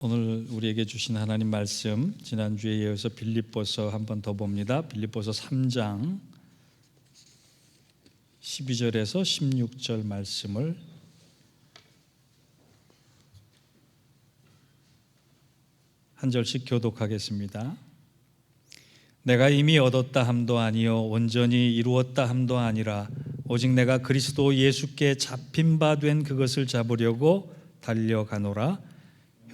오늘 우리에게 주신 하나님 말씀, 지난주에 이어서 빌립보서 한 번 더 봅니다. 빌립보서 3장 12절에서 16절 말씀을 한 절씩 교독하겠습니다. 내가 이미 얻었다 함도 아니요 온전히 이루었다 함도 아니라 오직 내가 그리스도 예수께 잡힌 바 된 그것을 잡으려고 달려가노라.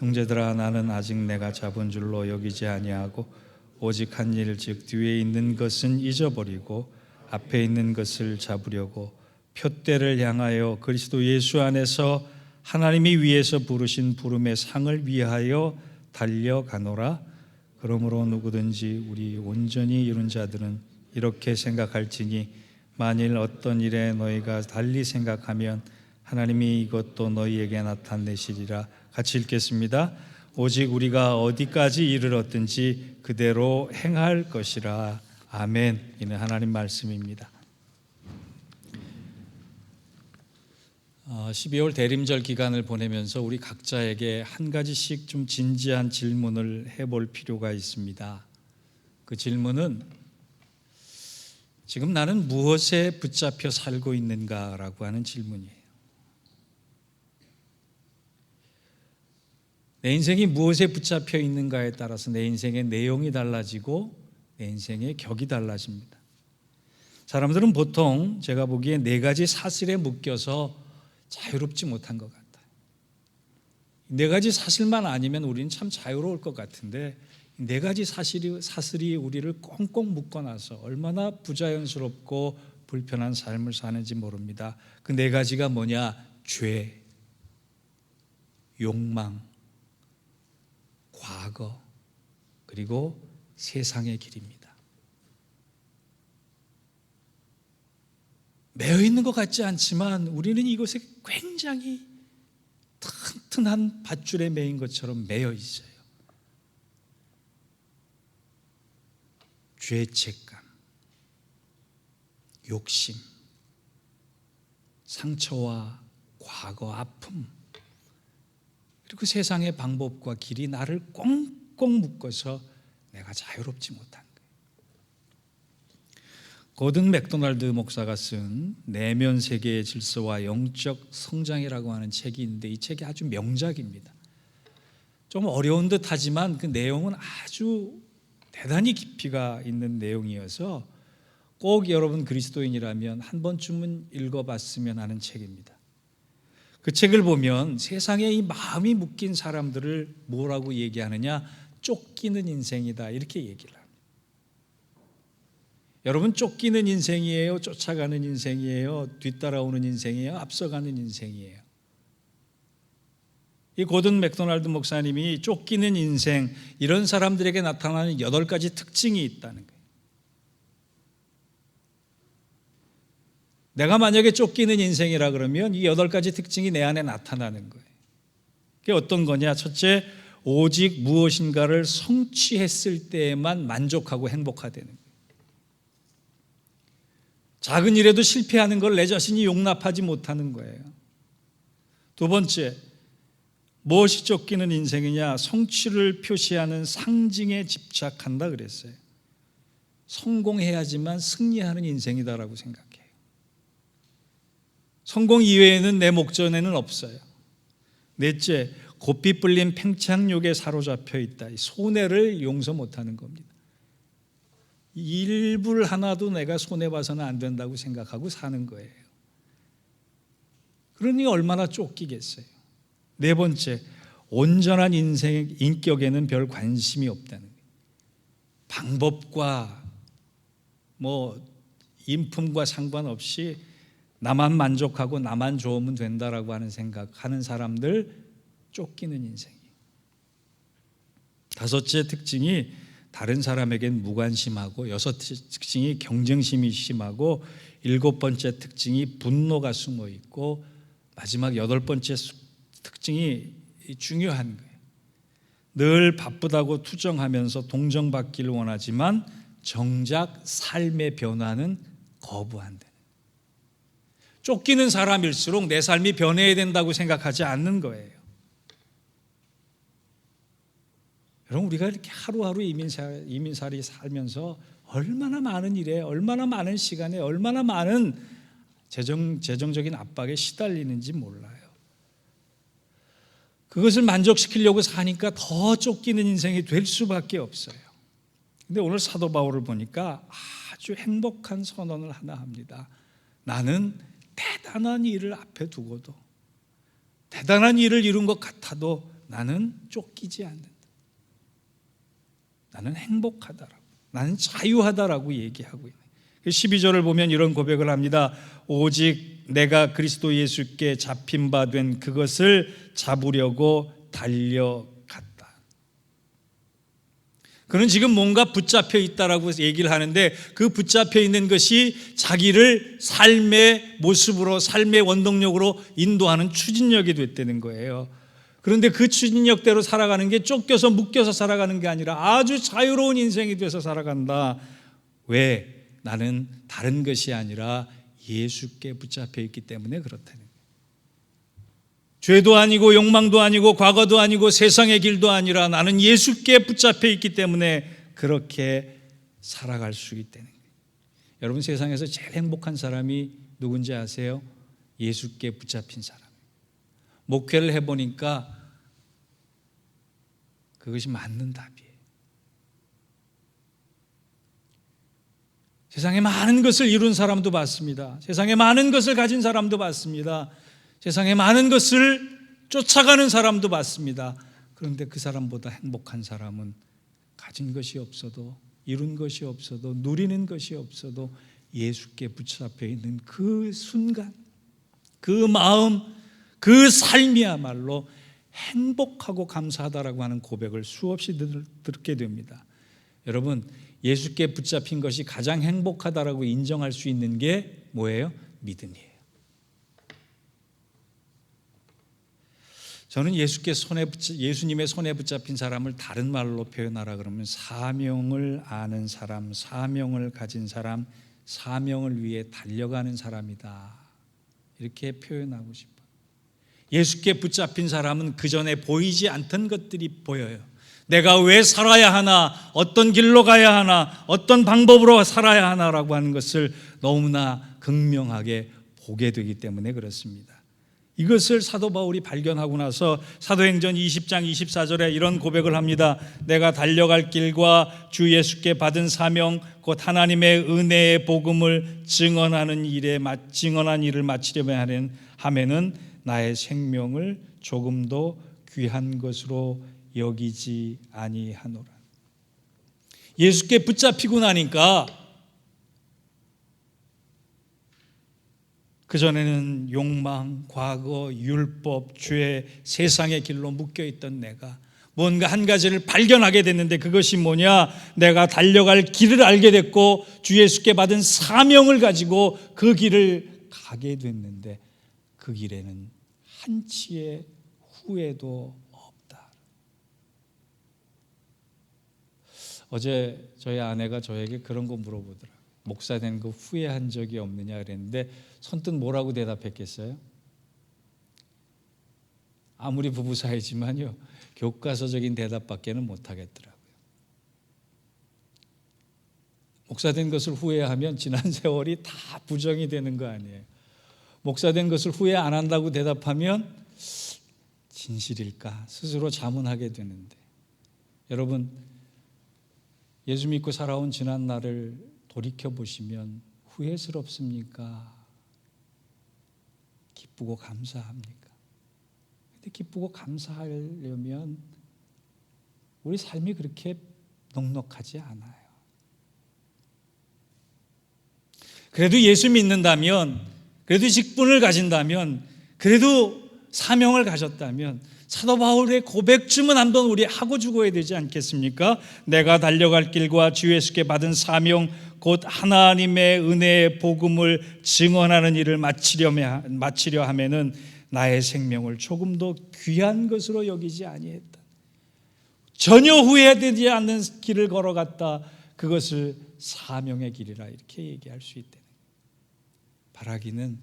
형제들아, 나는 아직 내가 잡은 줄로 여기지 아니하고 오직 한 일, 즉 뒤에 있는 것은 잊어버리고 앞에 있는 것을 잡으려고 표대를 향하여 그리스도 예수 안에서 하나님이 위에서 부르신 부름의 상을 위하여 달려가노라. 그러므로 누구든지 우리 온전히 이룬 자들은 이렇게 생각할지니 만일 어떤 일에 너희가 달리 생각하면 하나님이 이것도 너희에게 나타내시리라. 같이 읽겠습니다. 오직 우리가 어디까지 이르렀든지 그대로 행할 것이라. 아멘. 이는 하나님 말씀입니다. 12월 대림절 기간을 보내면서 우리 각자에게 한 가지씩 좀 진지한 질문을 해볼 필요가 있습니다. 그 질문은 지금 나는 무엇에 붙잡혀 살고 있는가라고 하는 질문이에요. 내 인생이 무엇에 붙잡혀 있는가에 따라서 내 인생의 내용이 달라지고 내 인생의 격이 달라집니다. 사람들은 보통 제가 보기에 네 가지 사슬에 묶여서 자유롭지 못한 것 같아요. 네 가지 사슬만 아니면 우리는 참 자유로울 것 같은데 네 가지 사슬이 우리를 꽁꽁 묶어놔서 얼마나 부자연스럽고 불편한 삶을 사는지 모릅니다. 그 네 가지가 뭐냐? 죄, 욕망, 과거, 그리고 세상의 길입니다. 매여 있는 것 같지 않지만 우리는 이곳에 굉장히 튼튼한 밧줄에 매인 것처럼 매여 있어요. 죄책감, 욕심, 상처와 과거, 아픔, 그리고 세상의 방법과 길이 나를 꽁꽁 묶어서 내가 자유롭지 못한 거예요. 고든 맥도날드 목사가 쓴 내면 세계의 질서와 영적 성장이라고 하는 책이 있는데 이 책이 아주 명작입니다. 좀 어려운 듯 하지만 그 내용은 아주 대단히 깊이가 있는 내용이어서 꼭 여러분 그리스도인이라면 한 번쯤은 읽어봤으면 하는 책입니다. 그 책을 보면 세상에 이 마음이 묶인 사람들을 뭐라고 얘기하느냐? 쫓기는 인생이다, 이렇게 얘기를 합니다. 여러분, 쫓기는 인생이에요? 쫓아가는 인생이에요? 뒤따라오는 인생이에요? 앞서가는 인생이에요? 이 고든 맥도날드 목사님이 쫓기는 인생, 이런 사람들에게 나타나는 8가지 특징이 있다는 거예요. 내가 만약에 쫓기는 인생이라 그러면 이 8가지 특징이 내 안에 나타나는 거예요. 그게 어떤 거냐? 첫째, 오직 무엇인가를 성취했을 때에만 만족하고 행복하다는 거예요. 작은 일에도 실패하는 걸 내 자신이 용납하지 못하는 거예요. 두 번째, 무엇이 쫓기는 인생이냐? 성취를 표시하는 상징에 집착한다 그랬어요. 성공해야지만 승리하는 인생이다라고 생각해요. 성공 이외에는 내 목전에는 없어요. 넷째, 고삐 뿔린 팽창욕에 사로잡혀 있다. 손해를 용서 못하는 겁니다. 일불 하나도 내가 손해봐서는 안 된다고 생각하고 사는 거예요. 그러니 얼마나 쫓기겠어요. 네 번째, 온전한 인격에는 별 관심이 없다는 거예요. 방법과 인품과 상관없이 나만 만족하고 나만 좋으면 된다라고 하는 생각하는 사람들, 쫓기는 인생이에요. 다섯째 특징이 다른 사람에겐 무관심하고, 여섯째 특징이 경쟁심이 심하고, 일곱 번째 특징이 분노가 숨어 있고, 마지막 8번째 특징이 중요한 거예요. 늘 바쁘다고 투정하면서 동정받기를 원하지만 정작 삶의 변화는 거부한다. 쫓기는 사람일수록 내 삶이 변해야 된다고 생각하지 않는 거예요. 여러분, 우리가 이렇게 하루하루 이민살이 살면서 얼마나 많은 일에, 얼마나 많은 시간에, 얼마나 많은 재정적인 압박에 시달리는지 몰라요. 그것을 만족시키려고 사니까 더 쫓기는 인생이 될 수밖에 없어요. 근데 오늘 사도 바울을 보니까 아주 행복한 선언을 하나 합니다. 나는 대단한 일을 앞에 두고도, 대단한 일을 이룬 것 같아도 나는 쫓기지 않는다. 나는 행복하다라고, 나는 자유하다라고 얘기하고 있는 12절을 보면 이런 고백을 합니다. 오직 내가 그리스도 예수께 잡힌 바 된 그것을 잡으려고 달려갔다. 그는 지금 뭔가 붙잡혀 있다라고 얘기를 하는데, 그 붙잡혀 있는 것이 자기를 삶의 모습으로, 삶의 원동력으로 인도하는 추진력이 됐다는 거예요. 그런데 그 추진력대로 살아가는 게 쫓겨서 묶여서 살아가는 게 아니라 아주 자유로운 인생이 돼서 살아간다. 왜? 나는 다른 것이 아니라 예수께 붙잡혀 있기 때문에 그렇다는 거예요. 죄도 아니고 욕망도 아니고 과거도 아니고 세상의 길도 아니라 나는 예수께 붙잡혀 있기 때문에 그렇게 살아갈 수 있다는 거예요. 여러분, 세상에서 제일 행복한 사람이 누군지 아세요? 예수께 붙잡힌 사람. 목회를 해보니까 그것이 맞는 답이에요. 세상에 많은 것을 이룬 사람도 봤습니다. 세상에 많은 것을 가진 사람도 봤습니다. 세상에 많은 것을 쫓아가는 사람도 봤습니다. 그런데 그 사람보다 행복한 사람은 가진 것이 없어도, 이룬 것이 없어도, 누리는 것이 없어도 예수께 붙잡혀 있는 그 순간, 그 마음, 그 삶이야말로 행복하고 감사하다라고 하는 고백을 수없이 듣게 됩니다. 여러분, 예수께 붙잡힌 것이 가장 행복하다라고 인정할 수 있는 게 뭐예요? 믿음이에요. 저는 예수님의 손에 붙잡힌 사람을 다른 말로 표현하라 그러면 사명을 아는 사람, 사명을 가진 사람, 사명을 위해 달려가는 사람이다, 이렇게 표현하고 싶어요. 예수께 붙잡힌 사람은 그 전에 보이지 않던 것들이 보여요. 내가 왜 살아야 하나, 어떤 길로 가야 하나, 어떤 방법으로 살아야 하나라고 하는 것을 너무나 극명하게 보게 되기 때문에 그렇습니다. 이것을 사도 바울이 발견하고 나서 사도행전 20장 24절에 이런 고백을 합니다. 내가 달려갈 길과 주 예수께 받은 사명, 곧 하나님의 은혜의 복음을 증언한 일을 마치려면 하면은 나의 생명을 조금도 귀한 것으로 여기지 아니하노라. 예수께 붙잡히고 나니까 그전에는 욕망, 과거, 율법, 죄, 세상의 길로 묶여있던 내가 뭔가 한 가지를 발견하게 됐는데, 그것이 뭐냐? 내가 달려갈 길을 알게 됐고 주 예수께 받은 사명을 가지고 그 길을 가게 됐는데, 그 길에는 한치의 후회도 없다. 어제 저희 아내가 저에게 그런 거 물어보더라고요. 목사 된 거 후회한 적이 없느냐 그랬는데, 선뜻 뭐라고 대답했겠어요? 아무리 부부 사이지만요, 교과서적인 대답밖에는 못하겠더라고요. 목사 된 것을 후회하면 지난 세월이 다 부정이 되는 거 아니에요. 목사 된 것을 후회 안 한다고 대답하면 진실일까 스스로 자문하게 되는데, 여러분, 예수 믿고 살아온 지난 날을 돌이켜보시면 후회스럽습니까? 기쁘고 감사합니까? 근데 기쁘고 감사하려면 우리 삶이 그렇게 넉넉하지 않아요. 그래도 예수 믿는다면, 그래도 직분을 가진다면, 그래도 사명을 가졌다면 사도 바울의 고백쯤은 한번 우리 하고 죽어야 되지 않겠습니까? 내가 달려갈 길과 주 예수께 받은 사명, 곧 하나님의 은혜의 복음을 증언하는 일을 마치려 하면은 나의 생명을 조금도 귀한 것으로 여기지 아니했다. 전혀 후회되지 않는 길을 걸어갔다. 그것을 사명의 길이라 이렇게 얘기할 수 있다. 바라기는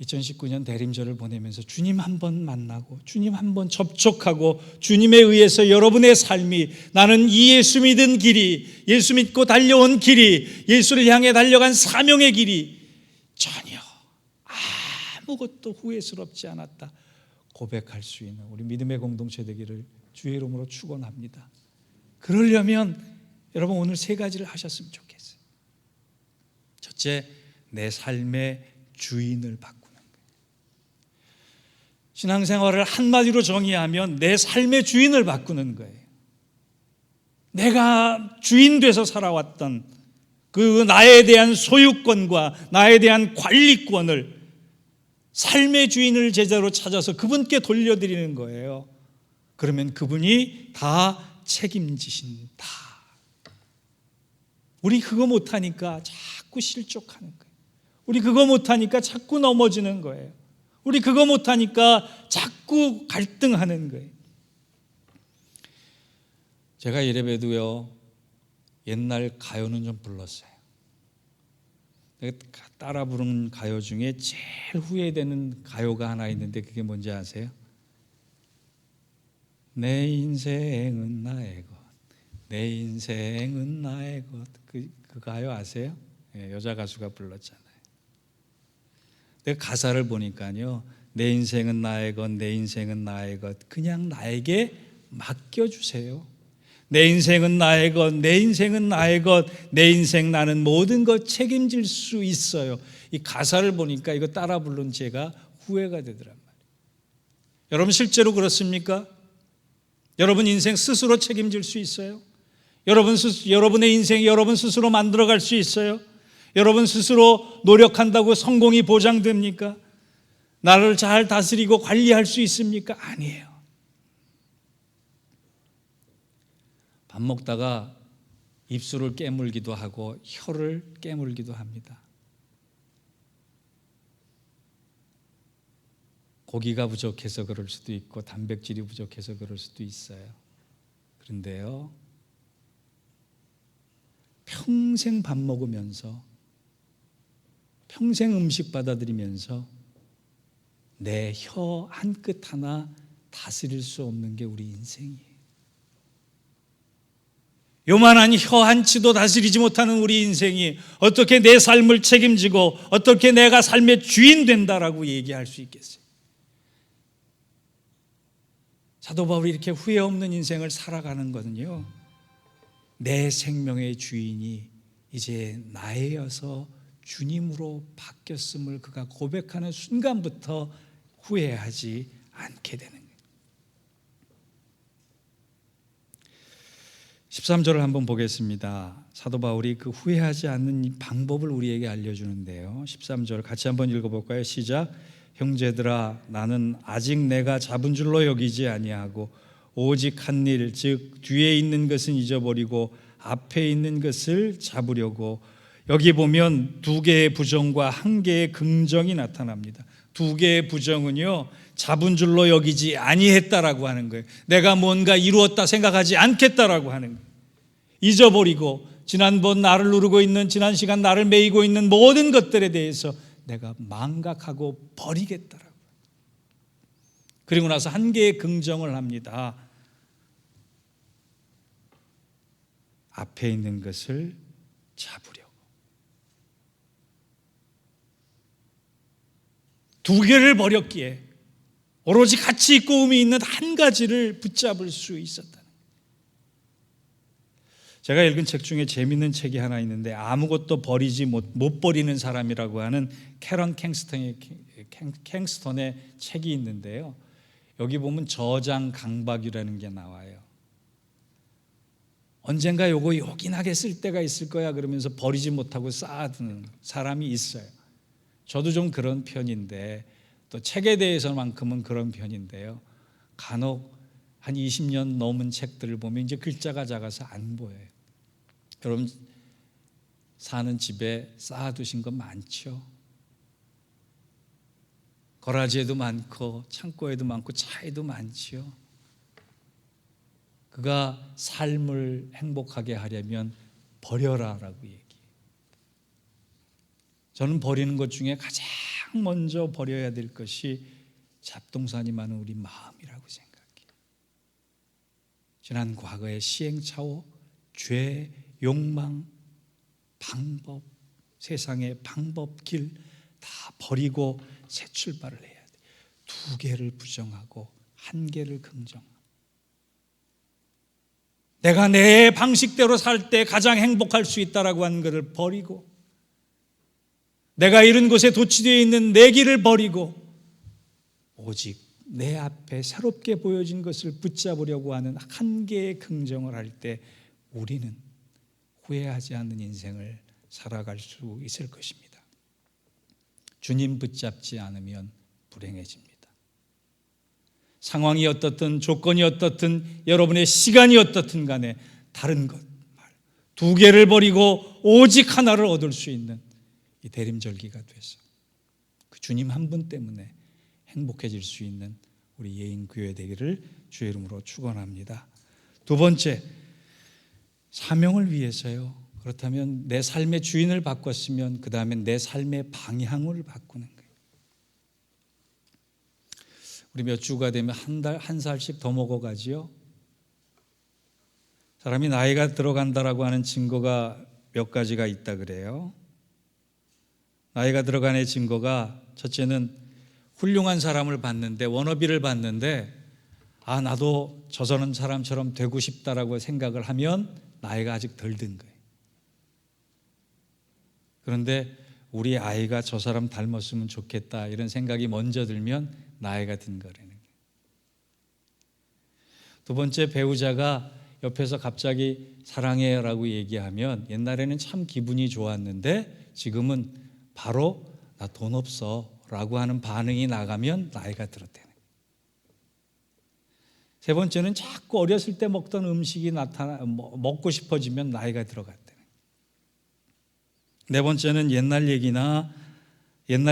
2019년 대림절을 보내면서 주님 한 번 만나고 주님 한 번 접촉하고 주님에 의해서 여러분의 삶이 나는 이 예수 믿은 길이, 예수 믿고 달려온 길이, 예수를 향해 달려간 사명의 길이 전혀 아무것도 후회스럽지 않았다 고백할 수 있는 우리 믿음의 공동체 되기를 주의 이름으로 축원합니다. 그러려면 여러분 오늘 세 가지를 하셨으면 좋겠어요. 첫째, 내 삶의 주인을 바꾸는 거예요. 신앙생활을 한마디로 정의하면 내 삶의 주인을 바꾸는 거예요. 내가 주인 돼서 살아왔던 그 나에 대한 소유권과 나에 대한 관리권을 삶의 주인을 제자로 찾아서 그분께 돌려드리는 거예요. 그러면 그분이 다 책임지신다. 우리 그거 못하니까 자꾸 실족하는 거예요. 우리 그거 못하니까 자꾸 넘어지는 거예요. 우리 그거 못하니까 자꾸 갈등하는 거예요. 제가 이래봬도요, 옛날 가요는 좀 불렀어요. 내가 따라 부른 가요 중에 제일 후회되는 가요가 하나 있는데 그게 뭔지 아세요? 내 인생은 나의 것, 내 인생은 나의 것. 그 가요 아세요? 여자 가수가 불렀잖아요. 내가 가사를 보니까요, 내 인생은 나의 것, 내 인생은 나의 것, 그냥 나에게 맡겨주세요. 내 인생은 나의 것, 내 인생은 나의 것, 내 인생 나는 모든 것 책임질 수 있어요. 이 가사를 보니까 이거 따라 부른 제가 후회가 되더란 말이에요. 여러분 실제로 그렇습니까? 여러분 인생 스스로 책임질 수 있어요? 여러분의 인생 여러분 스스로 만들어갈 수 있어요? 여러분 스스로 노력한다고 성공이 보장됩니까? 나를 잘 다스리고 관리할 수 있습니까? 아니에요. 밥 먹다가 입술을 깨물기도 하고 혀를 깨물기도 합니다. 고기가 부족해서 그럴 수도 있고 단백질이 부족해서 그럴 수도 있어요. 그런데요, 평생 밥 먹으면서 평생 음식 받아들이면서 내 혀 한 끗 하나 다스릴 수 없는 게 우리 인생이에요. 요만한 혀 한 치도 다스리지 못하는 우리 인생이 어떻게 내 삶을 책임지고 어떻게 내가 삶의 주인 된다라고 얘기할 수 있겠어요? 사도 바울이 이렇게 후회 없는 인생을 살아가는 거는요, 내 생명의 주인이 이제 나여서 주님으로 바뀌었음을 그가 고백하는 순간부터 후회하지 않게 되는 거예요. 13절을 한번 보겠습니다. 사도 바울이 그 후회하지 않는 이 방법을 우리에게 알려주는데요. 13절 같이 한번 읽어볼까요? 시작. 형제들아, 나는 아직 내가 잡은 줄로 여기지 아니하고 오직 한 일, 즉 뒤에 있는 것은 잊어버리고 앞에 있는 것을 잡으려고. 여기 보면 두 개의 부정과 한 개의 긍정이 나타납니다. 두 개의 부정은요, 잡은 줄로 여기지 아니했다라고 하는 거예요. 내가 뭔가 이루었다 생각하지 않겠다라고 하는 거예요. 잊어버리고 지난번 나를 누르고 있는, 지난 시간 나를 매이고 있는 모든 것들에 대해서 내가 망각하고 버리겠다라고. 그리고 나서 한 개의 긍정을 합니다. 앞에 있는 것을 잡으려고. 두 개를 버렸기에 오로지 가치 있고 의미 있는 한 가지를 붙잡을 수 있었다는. 제가 읽은 책 중에 재미있는 책이 하나 있는데 아무것도 버리지 못 버리는 사람이라고 하는 캐런 캥스턴의 책이 있는데요. 여기 보면 저장 강박이라는 게 나와요. 언젠가 요거 요긴하게 쓸 때가 있을 거야 그러면서 버리지 못하고 쌓아두는 사람이 있어요. 저도 좀 그런 편인데, 또 책에 대해서만큼은 그런 편인데요. 간혹 한 20년 넘은 책들을 보면 이제 글자가 작아서 안 보여요. 여러분 사는 집에 쌓아두신 거 많죠? 거라지에도 많고 창고에도 많고 차에도 많지요. 그가 삶을 행복하게 하려면 버려라라고 얘기해요. 저는 버리는 것 중에 가장 먼저 버려야 될 것이 잡동사니 많은 우리 마음이라고 생각해요. 지난 과거의 시행착오, 죄, 욕망, 방법, 세상의 방법, 길 다 버리고 새 출발을 해야 돼. 2개를 부정하고 1개를 긍정하고, 내가 내 방식대로 살 때 가장 행복할 수 있다라고 하는 것을 버리고, 내가 이런 곳에 도취되어 있는 내 길을 버리고 오직 내 앞에 새롭게 보여진 것을 붙잡으려고 하는 1개의 긍정을 할 때 우리는 후회하지 않는 인생을 살아갈 수 있을 것입니다. 주님 붙잡지 않으면 불행해집니다. 상황이 어떻든 조건이 어떻든 여러분의 시간이 어떻든 간에 다른 것 2개를 버리고 오직 하나를 얻을 수 있는 이 대림절기가 돼서 그 주님 한 분 때문에 행복해질 수 있는 우리 예인교회 되기를 주의 이름으로 축원합니다. 2번째, 사명을 위해서요. 그렇다면 내 삶의 주인을 바꿨으면 그 다음에 내 삶의 방향을 바꾸는 거예요. 우리 몇 주가 되면 한 살씩 더 먹어가지요. 사람이 나이가 들어간다라고 하는 증거가 몇 가지가 있다 그래요. 나이가 들어가는 증거가, 첫째는 훌륭한 사람을 봤는데, 워너비를 봤는데 나도 저런 사람처럼 되고 싶다라고 생각을 하면 나이가 아직 덜 든 거예요. 그런데 우리 아이가 저 사람 닮았으면 좋겠다 이런 생각이 먼저 들면 나이가 든 거라는 거예요. 2번째, 배우자가 옆에서 갑자기 사랑해라고 얘기하면 옛날에는 참 기분이 좋았는데 지금은 바로 나 돈 없어 라고 하는 반응이 나가면 나이가 들었다는 거예요. 3번째는 자꾸 어렸을 때 먹던 음식이 먹고 싶어지면 나이가 들어갔다는 거예요. 4번째는 옛날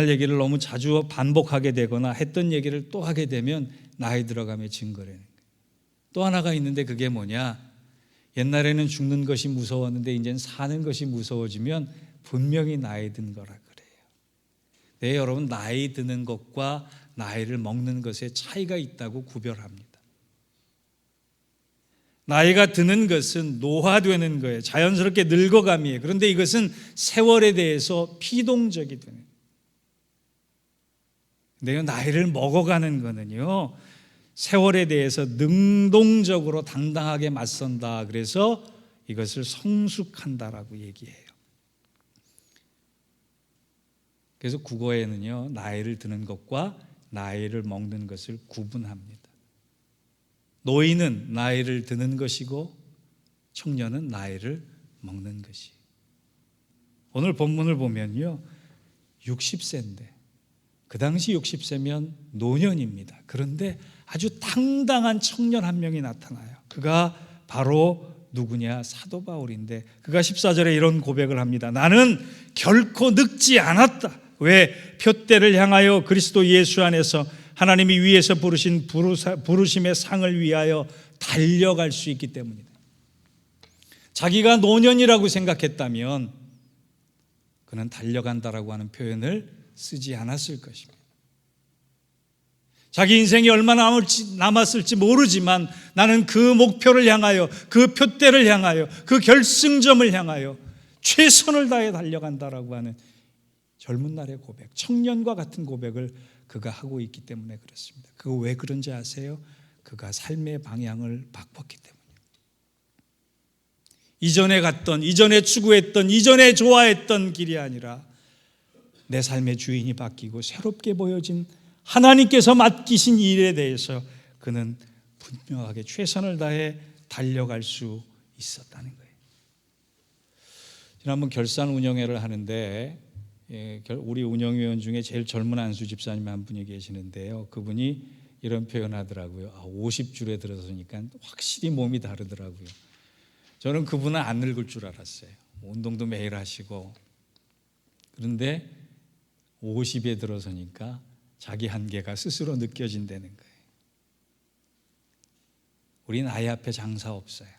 얘기를 너무 자주 반복하게 되거나 했던 얘기를 또 하게 되면 나이 들어감의 증거라는 거예요. 또 하나가 있는데 그게 뭐냐, 옛날에는 죽는 것이 무서웠는데 이제는 사는 것이 무서워지면 분명히 나이 든 거라 그래요. 네, 여러분, 나이 드는 것과 나이를 먹는 것에 차이가 있다고 구별합니다. 나이가 드는 것은 노화되는 거예요. 자연스럽게 늙어감이에요. 그런데 이것은 세월에 대해서 피동적이 되는 거예요. 근데 나이를 먹어가는 거는요, 세월에 대해서 능동적으로 당당하게 맞선다. 그래서 이것을 성숙한다라고 얘기해요. 그래서 국어에는요, 나이를 드는 것과 나이를 먹는 것을 구분합니다. 노인은 나이를 드는 것이고 청년은 나이를 먹는 것이. 오늘 본문을 보면요, 60세인데 그 당시 60세면 노년입니다. 그런데 아주 당당한 청년 한 명이 나타나요. 그가 바로 누구냐? 사도 바울인데 그가 14절에 이런 고백을 합니다. 나는 결코 늙지 않았다. 왜? 표대를 향하여 그리스도 예수 안에서 하나님이 위에서 부르신 부르심의 상을 위하여 달려갈 수 있기 때문이다. 자기가 노년이라고 생각했다면 그는 달려간다라고 하는 표현을 쓰지 않았을 것입니다. 자기 인생이 얼마나 남았을지 모르지만 나는 그 목표를 향하여, 그 표대를 향하여, 그 결승점을 향하여 최선을 다해 달려간다라고 하는 젊은 날의 고백, 청년과 같은 고백을 그가 하고 있기 때문에 그렇습니다. 그거 왜 그런지 아세요? 그가 삶의 방향을 바꿨기 때문이에요. 이전에 갔던, 이전에 추구했던, 이전에 좋아했던 길이 아니라 내 삶의 주인이 바뀌고 새롭게 보여진 하나님께서 맡기신 일에 대해서 그는 분명하게 최선을 다해 달려갈 수 있었다는 거예요. 지난번 결산 운영회를 하는데 우리 운영위원 중에 제일 젊은 안수 집사님 한 분이 계시는데요, 그분이 이런 표현하더라고요. 50줄에 들어서니까 확실히 몸이 다르더라고요. 저는 그분은 안 늙을 줄 알았어요. 운동도 매일 하시고. 그런데 50에 들어서니까 자기 한계가 스스로 느껴진다는 거예요. 우린 아이 앞에 장사 없어요.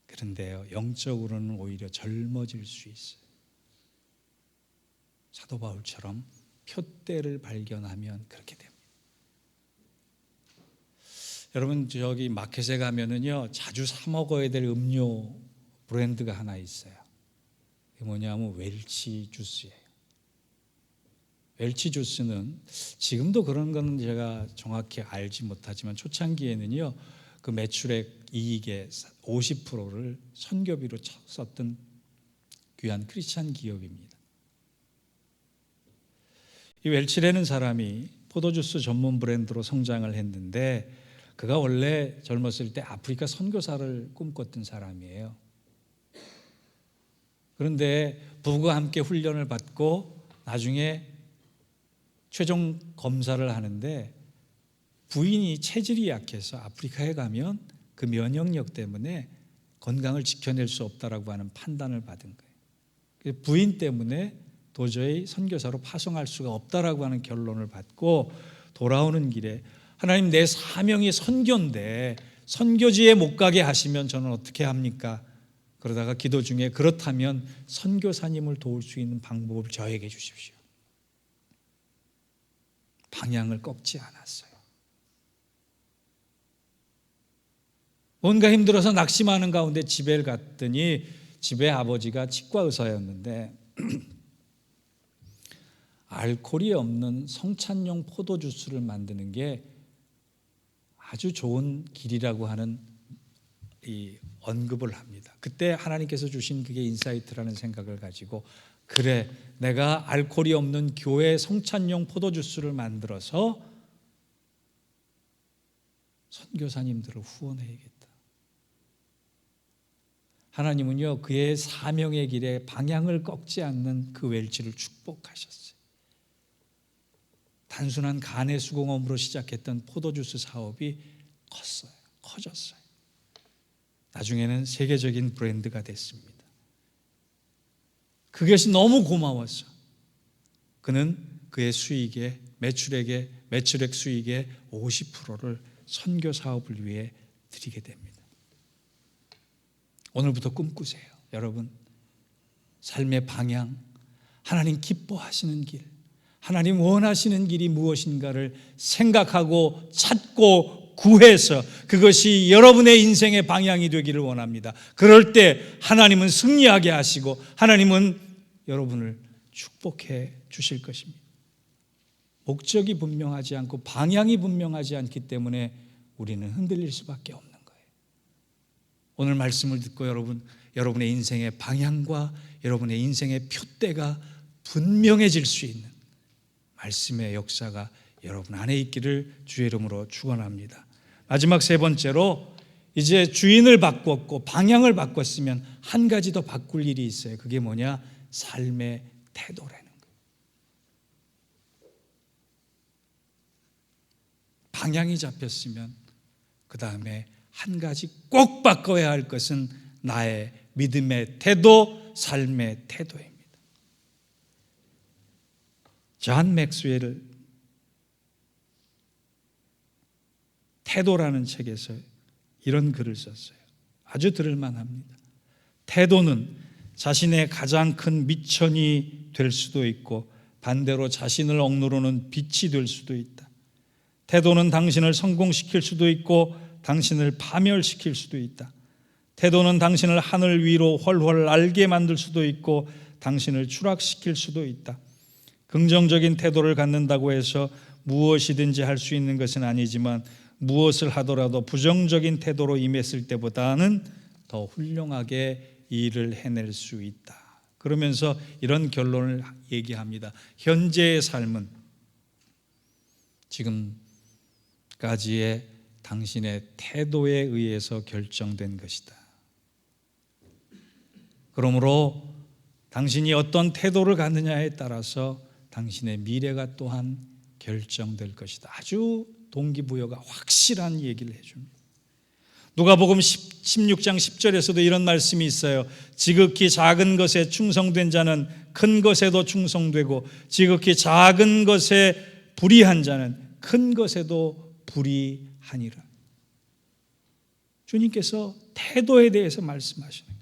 그런데요, 영적으로는 오히려 젊어질 수 있어요. 사도 바울처럼 표대를 발견하면 그렇게 됩니다. 여러분, 저기 마켓에 가면은요, 자주 사 먹어야 될 음료 브랜드가 하나 있어요. 그게 뭐냐면 웰치 주스예요. 웰치 주스는 지금도 그런 거는 제가 정확히 알지 못하지만 초창기에는요, 그 매출액 이익의 50%를 선교비로 썼던 귀한 크리스찬 기업입니다. 이 웰치라는 사람이 포도주스 전문 브랜드로 성장을 했는데, 그가 원래 젊었을 때 아프리카 선교사를 꿈꿨던 사람이에요. 그런데 부부가 함께 훈련을 받고 나중에 최종 검사를 하는데 부인이 체질이 약해서 아프리카에 가면 그 면역력 때문에 건강을 지켜낼 수 없다라고 하는 판단을 받은 거예요. 부인 때문에 도저히 선교사로 파송할 수가 없다라고 하는 결론을 받고 돌아오는 길에 하나님, 내 사명이 선교인데 선교지에 못 가게 하시면 저는 어떻게 합니까? 그러다가 기도 중에 그렇다면 선교사님을 도울 수 있는 방법을 저에게 주십시오. 방향을 꺾지 않았어요. 뭔가 힘들어서 낙심하는 가운데 집에 갔더니 집에 아버지가 치과 의사였는데 알코올이 없는 성찬용 포도주스를 만드는 게 아주 좋은 길이라고 하는 이 언급을 합니다. 그때 하나님께서 주신 그게 인사이트라는 생각을 가지고, 그래, 내가 알코올이 없는 교회 성찬용 포도주스를 만들어서 선교사님들을 후원해야겠다. 하나님은요, 그의 사명의 길에 방향을 꺾지 않는 그 웰치를 축복하셨어요. 단순한 간의 수공업으로 시작했던 포도주스 사업이 커졌어요. 나중에는 세계적인 브랜드가 됐습니다. 그것이 너무 고마워서 그는 그의 수익의 매출액 수익의 50%를 선교 사업을 위해 드리게 됩니다. 오늘부터 꿈꾸세요. 여러분, 삶의 방향, 하나님 기뻐하시는 길, 하나님 원하시는 길이 무엇인가를 생각하고 찾고 구해서 그것이 여러분의 인생의 방향이 되기를 원합니다. 그럴 때 하나님은 승리하게 하시고 하나님은 여러분을 축복해 주실 것입니다. 목적이 분명하지 않고 방향이 분명하지 않기 때문에 우리는 흔들릴 수밖에 없는 거예요. 오늘 말씀을 듣고 여러분의 인생의 방향과 여러분의 인생의 표대가 분명해질 수 있는 말씀의 역사가 여러분 안에 있기를 주의 이름으로 축원합니다. 마지막 세 번째로, 이제 주인을 바꿨고 방향을 바꿨으면 한 가지 더 바꿀 일이 있어요. 그게 뭐냐? 삶의 태도라는 거예요. 방향이 잡혔으면 그 다음에 한 가지 꼭 바꿔야 할 것은 나의 믿음의 태도, 삶의 태도입니다. 존 맥스웰 태도라는 책에서 이런 글을 썼어요. 아주 들을만합니다. 태도는 자신의 가장 큰 미천이 될 수도 있고 반대로 자신을 억누르는 빛이 될 수도 있다. 태도는 당신을 성공시킬 수도 있고 당신을 파멸시킬 수도 있다. 태도는 당신을 하늘 위로 훨훨 날게 만들 수도 있고 당신을 추락시킬 수도 있다. 긍정적인 태도를 갖는다고 해서 무엇이든지 할 수 있는 것은 아니지만 무엇을 하더라도 부정적인 태도로 임했을 때보다는 더 훌륭하게 일을 해낼 수 있다. 그러면서 이런 결론을 얘기합니다. 현재의 삶은 지금까지의 당신의 태도에 의해서 결정된 것이다. 그러므로 당신이 어떤 태도를 갖느냐에 따라서 당신의 미래가 또한 결정될 것이다. 아주 동기부여가 확실한 얘기를 해줍니다. 누가복음 16장 10절에서도 이런 말씀이 있어요. 지극히 작은 것에 충성된 자는 큰 것에도 충성되고 지극히 작은 것에 불의한 자는 큰 것에도 불의하니라. 주님께서 태도에 대해서 말씀하시는 거예요.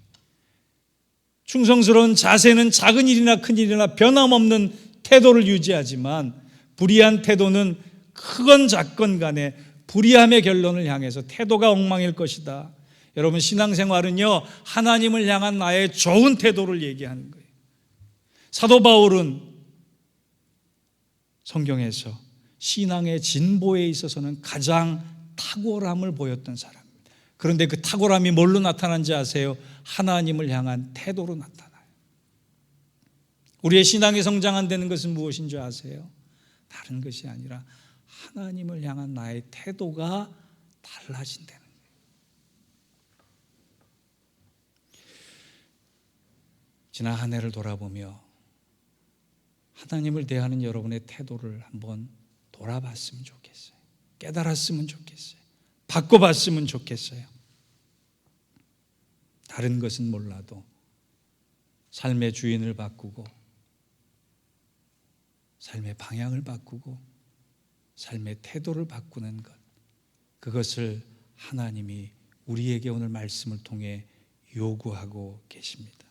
충성스러운 자세는 작은 일이나 큰 일이나 변함없는 태도를 유지하지만 불의한 태도는 크건 작건 간에 불의함의 결론을 향해서 태도가 엉망일 것이다. 여러분, 신앙생활은요, 하나님을 향한 나의 좋은 태도를 얘기하는 거예요. 사도 바울은 성경에서 신앙의 진보에 있어서는 가장 탁월함을 보였던 사람입니다. 그런데 그 탁월함이 뭘로 나타난지 아세요? 하나님을 향한 태도로 나타나요. 우리의 신앙이 성장 안 되는 것은 무엇인 줄 아세요? 다른 것이 아니라 하나님을 향한 나의 태도가 달라진다는 거예요. 지난 한 해를 돌아보며 하나님을 대하는 여러분의 태도를 한번 돌아봤으면 좋겠어요. 깨달았으면 좋겠어요. 바꿔봤으면 좋겠어요. 다른 것은 몰라도 삶의 주인을 바꾸고 삶의 방향을 바꾸고 삶의 태도를 바꾸는 것, 그것을 하나님이 우리에게 오늘 말씀을 통해 요구하고 계십니다.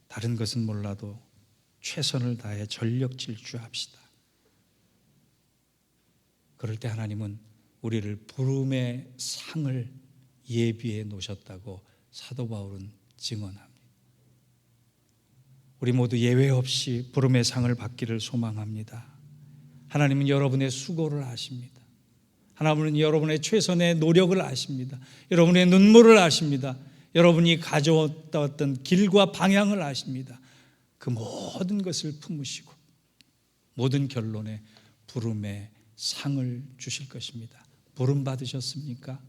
다른 것은 몰라도 최선을 다해 전력 질주합시다. 그럴 때 하나님은 우리를 부름의 상을 예비해 놓으셨다고 사도 바울은 증언합니다. 우리 모두 예외 없이 부름의 상을 받기를 소망합니다. 하나님은 여러분의 수고를 아십니다. 하나님은 여러분의 최선의 노력을 아십니다. 여러분의 눈물을 아십니다. 여러분이 가져왔던 길과 방향을 아십니다. 그 모든 것을 품으시고 모든 결론에 부름의 상을 주실 것입니다. 부름 받으셨습니까?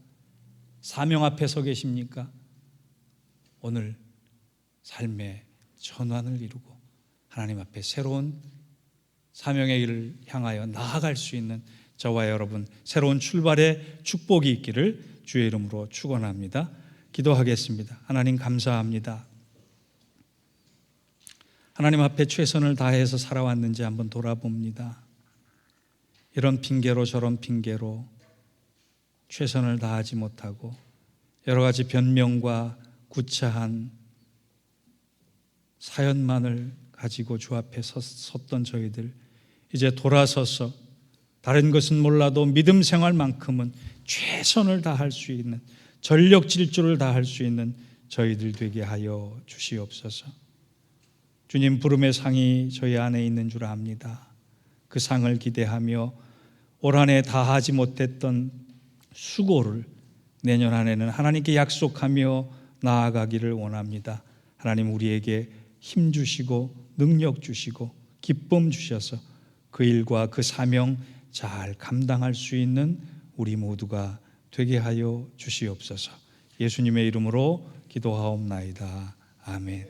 사명 앞에 서 계십니까? 오늘 삶의 전환을 이루고 하나님 앞에 새로운 사명의 길을 향하여 나아갈 수 있는 저와 여러분, 새로운 출발의 축복이 있기를 주의 이름으로 축원합니다. 기도하겠습니다. 하나님, 감사합니다. 하나님 앞에 최선을 다해서 살아왔는지 한번 돌아봅니다. 이런 핑계로 저런 핑계로 최선을 다하지 못하고 여러 가지 변명과 구차한 사연만을 가지고 주 앞에 섰던 저희들, 이제 돌아서서 다른 것은 몰라도 믿음 생활만큼은 최선을 다할 수 있는, 전력 질주를 다할 수 있는 저희들 되게 하여 주시옵소서. 주님, 부름의 상이 저희 안에 있는 줄 압니다. 그 상을 기대하며 올 한 해 다하지 못했던 수고를 내년 한 해는 하나님께 약속하며 나아가기를 원합니다. 하나님, 우리에게 힘 주시고 능력 주시고 기쁨 주셔서 그 일과 그 사명 잘 감당할 수 있는 우리 모두가 되게 하여 주시옵소서. 예수님의 이름으로 기도하옵나이다. 아멘.